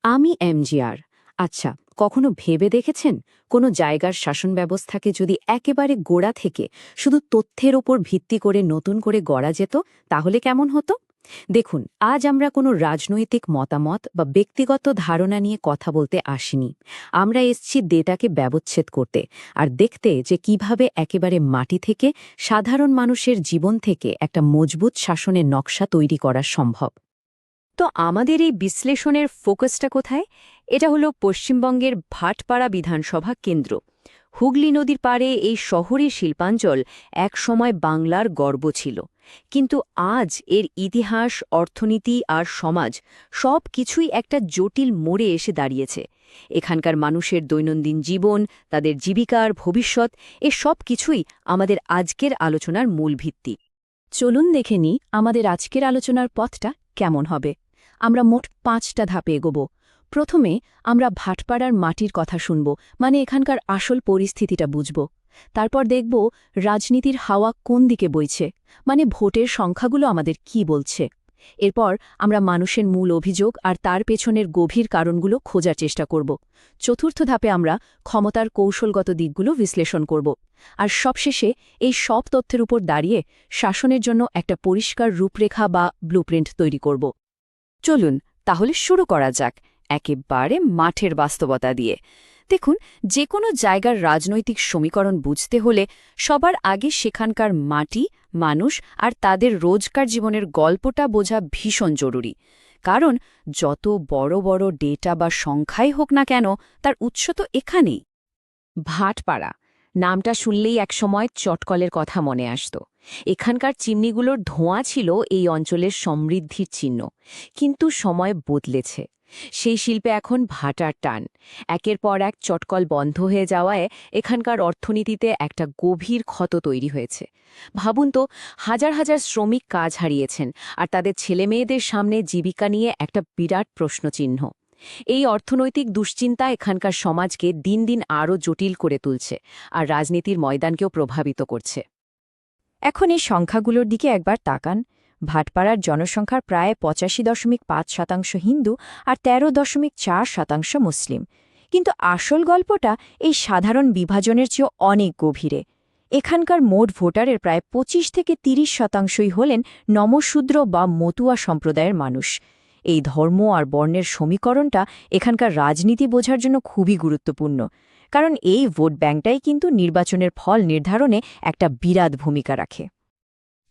আমি এমজিআর। আচ্ছা, কখনো ভেবে দেখেছেন কোনো জায়গার শাসন ব্যবস্থাকে যদি একেবারে গোড়া থেকে শুধু তথ্যের ওপর ভিত্তি করে নতুন করে গড়া যেত, তাহলে কেমন হতো? দেখুন, আজ আমরা কোনো রাজনৈতিক মতামত বা ব্যক্তিগত ধারণা নিয়ে কথা বলতে আসিনি। আমরা এসছি ডেটাকে ব্যবচ্ছেদ করতে আর দেখতে যে কিভাবে একেবারে মাটি থেকে সাধারণ মানুষের জীবন থেকে একটা মজবুত শাসনের নকশা তৈরি করা সম্ভব। তো আমাদের এই বিশ্লেষণের ফোকাসটা কোথায়? এটা হলো পশ্চিমবঙ্গের ভাটপাড়া বিধানসভা কেন্দ্র। হুগলি নদীর পাড়ে এই শহরের শিল্পাঞ্চল একসময় বাংলার গর্ব ছিল, কিন্তু আজ এর ইতিহাস, অর্থনীতি আর সমাজ সব কিছুই একটা জটিল মোড়ে এসে দাঁড়িয়েছে। এখানকার মানুষের দৈনন্দিন জীবন, তাদের জীবিকার ভবিষ্যৎ, এ সব কিছুই আমাদের আজকের আলোচনার মূল ভিত্তি। চলুন দেখে নিই আমাদের আজকের আলোচনার পথটা কেমন হবে। আমরা মোট 5টা ধাপে এগোব। প্রথমে আমরা ভাটপাড়ার মাটির কথা শুনব, মানে এখানকার আসল পরিস্থিতিটা বুঝব। তারপর দেখব রাজনীতির হাওয়া কোন দিকে বইছে, মানে ভোটের সংখ্যাগুলো আমাদের কি বলছে। এরপর আমরা মানুষের মূল অভিযোগ আর তার পেছনের গভীর কারণগুলো খোঁজার চেষ্টা করব। চতুর্থ ধাপে আমরা ক্ষমতার কৌশলগত দিকগুলো বিশ্লেষণ করব। আর সবশেষে এই সব তথ্যের উপর দাঁড়িয়ে শাসনের জন্য একটা পরিষ্কার রূপরেখা বা ব্লুপ্রিন্ট তৈরি করব। চলুন তাহলে শুরু করা যাক একেবারে মাঠের বাস্তবতা দিয়ে। দেখুন, যে কোনো জায়গার রাজনৈতিক সমীকরণ বুঝতে হলে সবার আগে সেখানকার মাটি, মানুষ আর তাদের রোজকার জীবনের গল্পটা বোঝা ভীষণ জরুরি। কারণ যত বড় বড় ডেটা বা সংখ্যাই হোক না কেন, তার উৎস তো এখানেই। ভাটপাড়া নামটা শুনলেই একসময় চটকলের কথা মনে আসত। এখানকার চিমনিগুলোর ধোঁয়া ছিল এই অঞ্চলের সমৃদ্ধির চিহ্ন। কিন্তু সময় বদলেছে। সেই শিল্পে এখন ভাটার টান। একের পর এক চটকল বন্ধ হয়ে যাওয়ায় এখানকার অর্থনীতিতে একটা গভীর ক্ষত তৈরি হয়েছে। ভাবুন তো, হাজার হাজার শ্রমিক কাজ হারিয়েছেন, আর তাদের ছেলেমেয়েদের সামনে জীবিকা নিয়ে একটা বিরাট প্রশ্নচিহ্ন। এই অর্থনৈতিক দুশ্চিন্তা এখানকার সমাজকে দিন দিন আরও জটিল করে তুলছে, আর রাজনীতির ময়দানকেও প্রভাবিত করছে। এখন এই সংখ্যাগুলোর দিকে একবার তাকান। ভাটপাড়ার জনসংখ্যার প্রায় ৮৫.৫% হিন্দু আর ১৩.৪% মুসলিম। কিন্তু আসল গল্পটা এই সাধারণ বিভাজনের চেয়েও অনেক গভীরে। এখানকার মোট ভোটারের প্রায় ২৫ থেকে ৩০% হলেন নমশূদ্র বা মতুয়া সম্প্রদায়ের মানুষ। এই ধর্ম আর বর্ণের সমীকরণটা এখানকার রাজনীতি বোঝার জন্য খুবই গুরুত্বপূর্ণ, কারণ এই ভোট ব্যাংকটাই কিন্তু নির্বাচনের ফল নির্ধারণে একটা বিরাট ভূমিকা রাখে।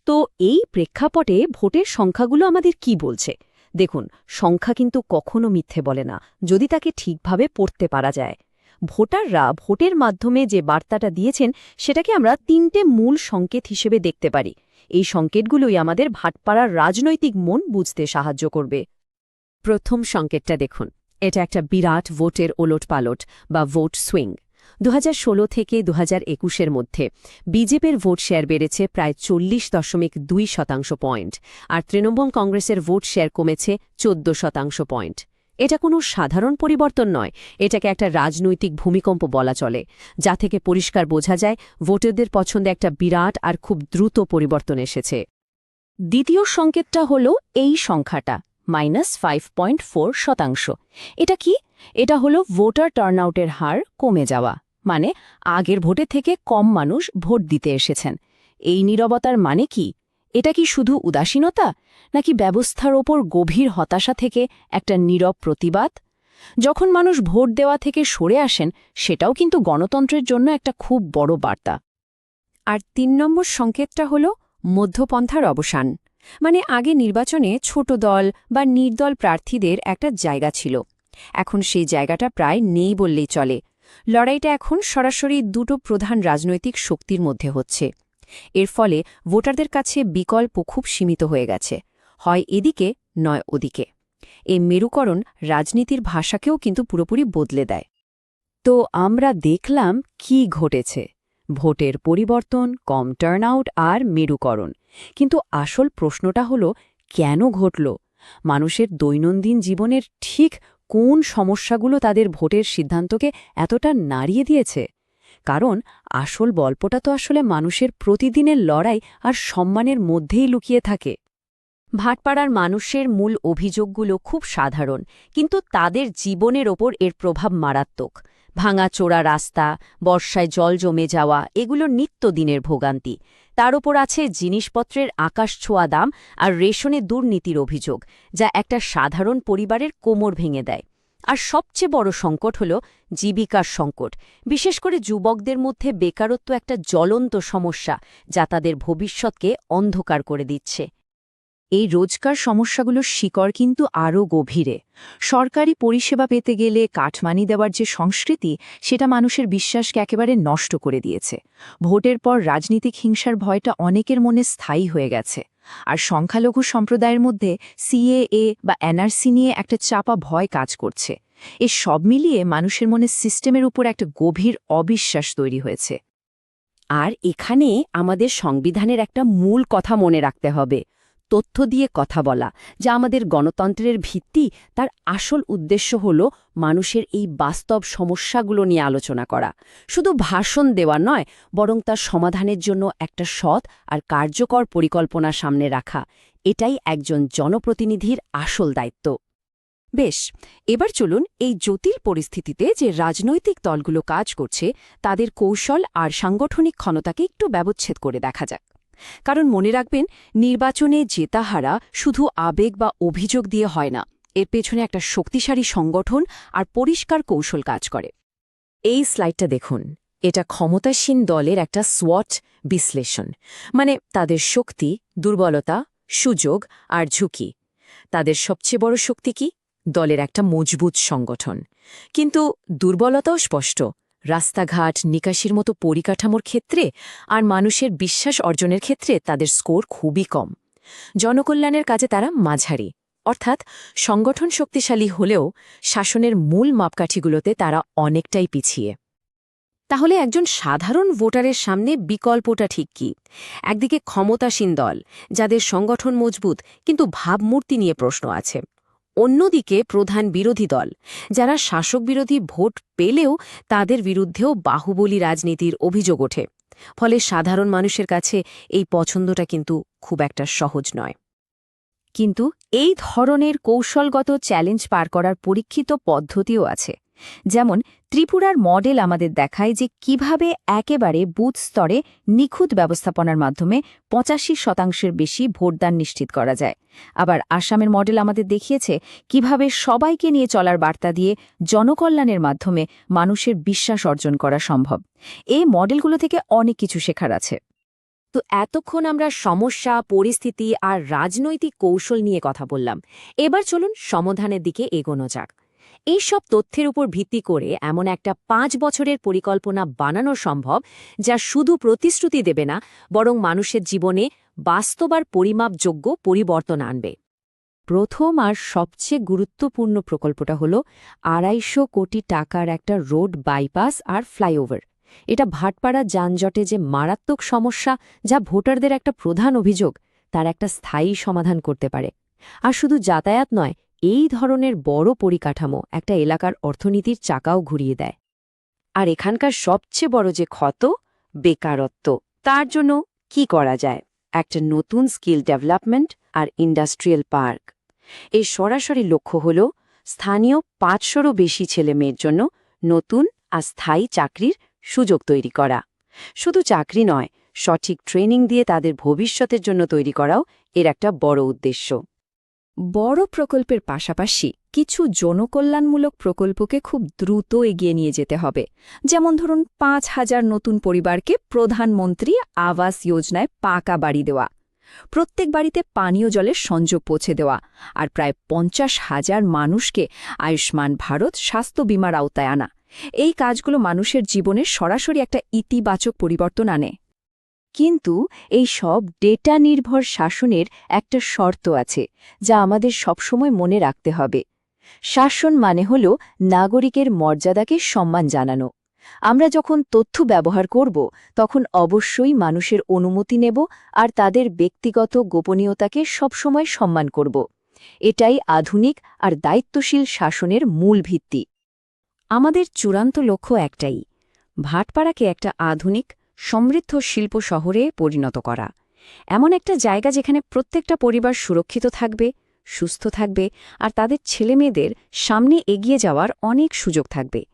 তো এই প্রেক্ষাপটে ভোটের সংখ্যাগুলো আমাদের কি বলছে? দেখুন, সংখ্যা কিন্তু কখনো মিথ্যে বলে না, যদি তাকে ঠিকভাবে পড়তে পারা যায়। ভোটাররা ভোটের মাধ্যমে যে বার্তাটা দিয়েছেন, সেটাকে আমরা 3টে মূল সংকেত হিসেবে দেখতে পারি। এই সংকেতগুলোই আমাদের ভাটপাড়ার রাজনৈতিক মন বুঝতে সাহায্য করবে। প্রথম সংকেতটা দেখুন, এটা একটা বিরাট ভোটের ওলটপালট বা ভোট সুইং। ২০১৬ থেকে ২০২১-এর মধ্যে বিজেপির ভোট শেয়ার বেড়েছে প্রায় ৪০.২% পয়েন্ট, আর তৃণমূল কংগ্রেসের ভোট শেয়ার কমেছে ১৪% পয়েন্ট। এটা কোনো সাধারণ পরিবর্তন নয়, এটাকে একটা রাজনৈতিক ভূমিকম্প বলা চলে, যা থেকে পরিষ্কার বোঝা যায় ভোটারদের পছন্দে একটা বিরাট আর খুব দ্রুত পরিবর্তন এসেছে। দ্বিতীয় সংকেতটা হল এই সংখ্যাটা, -5.4%। এটা কি? এটা হলো ভোটার টার্নআউটের হার কমে যাওয়া, মানে আগের ভোটে থেকে কম মানুষ ভোট দিতে এসেছেন। এই নীরবতার মানে কি? এটা কি শুধু উদাসীনতা, নাকি ব্যবস্থার ওপর গভীর হতাশা থেকে একটা নীরব প্রতিবাদ? যখন মানুষ ভোট দেওয়া থেকে সরে আসেন, সেটাও কিন্তু গণতন্ত্রের জন্য একটা খুব বড় বার্তা। আর ৩ নম্বর সংকেতটা হল মধ্যপন্থার অবসান। মানে আগে নির্বাচনে ছোট দল বা নির্দল প্রার্থীদের একটা জায়গা ছিল, এখন সেই জায়গাটা প্রায় নেই বললেই চলে। লড়াইটা এখন সরাসরি দুটো প্রধান রাজনৈতিক শক্তির মধ্যে হচ্ছে। এর ফলে ভোটারদের কাছে বিকল্প খুব সীমিত হয়ে গেছে, হয় এদিকে নয় ওদিকে। এই মেরুকরণ রাজনীতির ভাষাকেও কিন্তু পুরোপুরি বদলে দেয়। তো আমরা দেখলাম কি ঘটেছে: ভোটের পরিবর্তন, কম টার্নআউট আর মেরুকরণ। কিন্তু আসল প্রশ্নটা হলো, কেন ঘটল? মানুষের দৈনন্দিন জীবনের ঠিক কোন সমস্যাগুলো তাদের ভোটের সিদ্ধান্তকে এতটা নাড়িয়ে দিয়েছে? কারণ আসল গল্পটা তো আসলে মানুষের প্রতিদিনের লড়াই আর সম্মানের মধ্যেই লুকিয়ে থাকে। ভাটপাড়ার মানুষের মূল অভিযোগগুলো খুব সাধারণ, কিন্তু তাদের জীবনের ওপর এর প্রভাব মারাত্মক। ভাঙাচোরা রাস্তা, বর্ষায় জল জমে যাওয়া, এগুলো নিত্যদিনের ভোগান্তি। তার ওপর আছে জিনিসপত্রের আকাশছোঁয়া দাম আর রেশনে দুর্নীতির অভিযোগ, যা একটা সাধারণ পরিবারের কোমর ভেঙে দেয়। আর সবচেয়ে বড় সংকট হল জীবিকার সংকট। বিশেষ করে যুবকদের মধ্যে বেকারত্ব একটা জ্বলন্ত সমস্যা, যা তাদের ভবিষ্যৎকে অন্ধকার করে দিচ্ছে। এই রোজকার সমস্যাগুলোর শিকড় কিন্তু আরও গভীরে। সরকারি পরিষেবা পেতে গেলে কাটমানি দেওয়ার যে সংস্কৃতি, সেটা মানুষের বিশ্বাসকে একেবারে নষ্ট করে দিয়েছে। ভোটের পর রাজনীতিক হিংসার ভয়টা অনেকের মনে স্থায়ী হয়ে গেছে। আর সংখ্যালঘু সম্প্রদায়ের মধ্যে সিএএ বা এনআরসি নিয়ে একটা চাপা ভয় কাজ করছে। এ সব মিলিয়ে মানুষের মনে সিস্টেমের উপর একটা গভীর অবিশ্বাস তৈরি হয়েছে। আর এখানে আমাদের সংবিধানের একটা মূল কথা মনে রাখতে হবে: তথ্য দিয়ে কথা বলা, যা আমাদের গণতন্ত্রের ভিত্তি। তার আসল উদ্দেশ্য হল মানুষের এই বাস্তব সমস্যাগুলো নিয়ে আলোচনা করা, শুধু ভাষণ দেওয়া নয়, বরং তার সমাধানের জন্য একটা সৎ আর কার্যকর পরিকল্পনা সামনে রাখা। এটাই একজন জনপ্রতিনিধির আসল দায়িত্ব। বেশ, এবার চলুন এই জটিল পরিস্থিতিতে যে রাজনৈতিক দলগুলো কাজ করছে, তাদের কৌশল আর সাংগঠনিক ক্ষমতাকে একটু ব্যবচ্ছেদ করে দেখা যাক। কারণ মনে রাখবেন, নির্বাচনে জেতা হারা শুধু আবেগ বা অভিযোগ দিয়ে হয় না। এর পেছনে একটা শক্তিশালী সংগঠন আর পরিষ্কার কৌশল কাজ করে। এই স্লাইডটা দেখুন। এটা ক্ষমতাসীন দলের একটা SWOT বিশ্লেষণ, মানে তাদের শক্তি, দুর্বলতা, সুযোগ আর ঝুঁকি। তাদের সবচেয়ে বড় শক্তি কি? দলের একটা মজবুত সংগঠন। কিন্তু দুর্বলতাও স্পষ্ট: রাস্তাঘাট, নিকাশির মতো পরিকাঠামোর ক্ষেত্রে আর মানুষের বিশ্বাস অর্জনের ক্ষেত্রে তাদের স্কোর খুবই কম। জনকল্যাণের কাজে তারা মাঝারি, অর্থাৎ সংগঠন শক্তিশালী হলেও শাসনের মূল মাপকাঠিগুলোতে তারা অনেকটাই পিছিয়ে। তাহলে একজন সাধারণ ভোটারের সামনে বিকল্পটা ঠিক কি? একদিকে ক্ষমতাসীন দল, যাদের সংগঠন মজবুত কিন্তু ভাবমূর্তি নিয়ে প্রশ্ন আছে। অন্যদিকে প্রধান বিরোধী দল, যারা শাসক বিরোধী ভোট পেলেও তাদের বিরুদ্ধেও বাহুবলী রাজনীতির অভিযোগ ওঠে। ফলে সাধারণ মানুষের কাছে এই পছন্দটা কিন্তু খুব একটা সহজ নয়। কিন্তু এই ধরনের কৌশলগত চ্যালেঞ্জ পার করার পরীক্ষিত পদ্ধতিও আছে। যেমন ত্রিপুরার মডেল আমাদের দেখায় যে কিভাবে একেবারে বুথ স্তরে নিখুঁত ব্যবস্থাপনার মাধ্যমে ৮৫% বেশি ভোটদান নিশ্চিত করা যায়। আবার আসামের মডেল আমাদের দেখিয়েছে কিভাবে সবাইকে নিয়ে চলার বার্তা দিয়ে জনকল্যাণের মাধ্যমে মানুষের বিশ্বাস অর্জন করা সম্ভব। এই মডেলগুলো থেকে অনেক কিছু শেখার আছে। তো এতক্ষণ আমরা সমস্যা, পরিস্থিতি আর রাজনৈতিক কৌশল নিয়ে কথা বললাম। এবার চলুন সমাধানের দিকে এগোনো যাক। এই সব তথ্যের উপর ভিত্তি করে এমন একটা ৫ বছরের পরিকল্পনা বানানো সম্ভব, যা শুধু প্রতিশ্রুতি দেবে না, বরং মানুষের জীবনে বাস্তব আর পরিমাপযোগ্য পরিবর্তন আনবে। প্রথম আর সবচেয়ে গুরুত্বপূর্ণ প্রকল্পটা হল ২৫০ কোটি টাকার একটা রোড বাইপাস আর ফ্লাইওভার। এটা ভাটপাড়া যানজটে যে মারাত্মক সমস্যা, যা ভোটারদের একটা প্রধান অভিযোগ, তার একটা স্থায়ী সমাধান করতে পারে। আর শুধু যাতায়াত নয়, এই ধরনের বড় পরিকাঠামো একটা এলাকার অর্থনীতির চাকাও ঘুরিয়ে দেয়। আর এখানকার সবচেয়ে বড় যে ক্ষত, বেকারত্ব, তার জন্য কি করা যায়? একটা নতুন স্কিল ডেভেলপমেন্ট আর ইন্ডাস্ট্রিয়াল পার্ক। এর সরাসরি লক্ষ্য হল স্থানীয় ৫০০রও বেশি ছেলেমেয়ের জন্য নতুন আর স্থায়ী চাকরির সুযোগ তৈরি করা। শুধু চাকরি নয়, সঠিক ট্রেনিং দিয়ে তাদের ভবিষ্যতের জন্য তৈরি করাও এর একটা বড় উদ্দেশ্য। বড় প্রকল্পের পাশাপাশি কিছু জনকল্যাণমূলক প্রকল্পকে খুব দ্রুত এগিয়ে নিয়ে যেতে হবে। যেমন ধরুন ৫,০০০ নতুন পরিবারকে প্রধানমন্ত্রী আবাস যোজনায় পাকা বাড়ি দেওয়া, প্রত্যেক বাড়িতে পানীয় জলের সংযোগ পৌঁছে দেওয়া, আর প্রায় ৫০,০০০ মানুষকে আয়ুষ্মান ভারত স্বাস্থ্য বিমার আওতায় আনা। এই কাজগুলো মানুষের জীবনে সরাসরি একটা ইতিবাচক পরিবর্তন আনে। কিন্তু এই সব ডেটা নির্ভর শাসনের একটা শর্ত আছে, যা আমাদের সবসময় মনে রাখতে হবে। শাসন মানে হল নাগরিকের মর্যাদাকে সম্মান জানানো। আমরা যখন তথ্য ব্যবহার করব, তখন অবশ্যই মানুষের অনুমতি নেব আর তাদের ব্যক্তিগত গোপনীয়তাকে সবসময় সম্মান করব। এটাই আধুনিক আর দায়িত্বশীল শাসনের মূল ভিত্তি। আমাদের চূড়ান্ত লক্ষ্য একটাই: ভাটপাড়াকে একটা আধুনিক, সমৃদ্ধ শিল্প শহরে পরিণত করা। এমন একটা জায়গা যেখানে প্রত্যেকটা পরিবার সুরক্ষিত থাকবে, সুস্থ থাকবে আর তাদের ছেলেমেয়েদের সামনে এগিয়ে যাওয়ার অনেক সুযোগ থাকবে।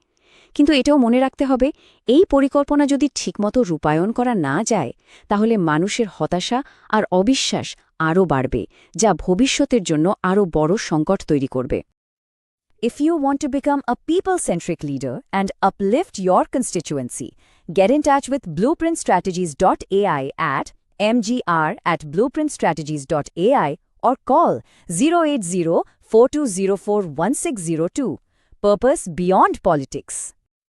কিন্তু এটাও মনে রাখতে হবে, এই পরিকল্পনা যদি ঠিকমতো রূপায়ণ করা না যায় তাহলে মানুষের হতাশা আর অবিশ্বাস আরও বাড়বে, যা ভবিষ্যতের জন্য আরও বড় সংকট তৈরি করবে। If you want to become a people-centric leader and uplift your constituency, get in touch with blueprintstrategies.ai at mgr@blueprintstrategies.ai or call 080-4204-1602. Purpose beyond politics.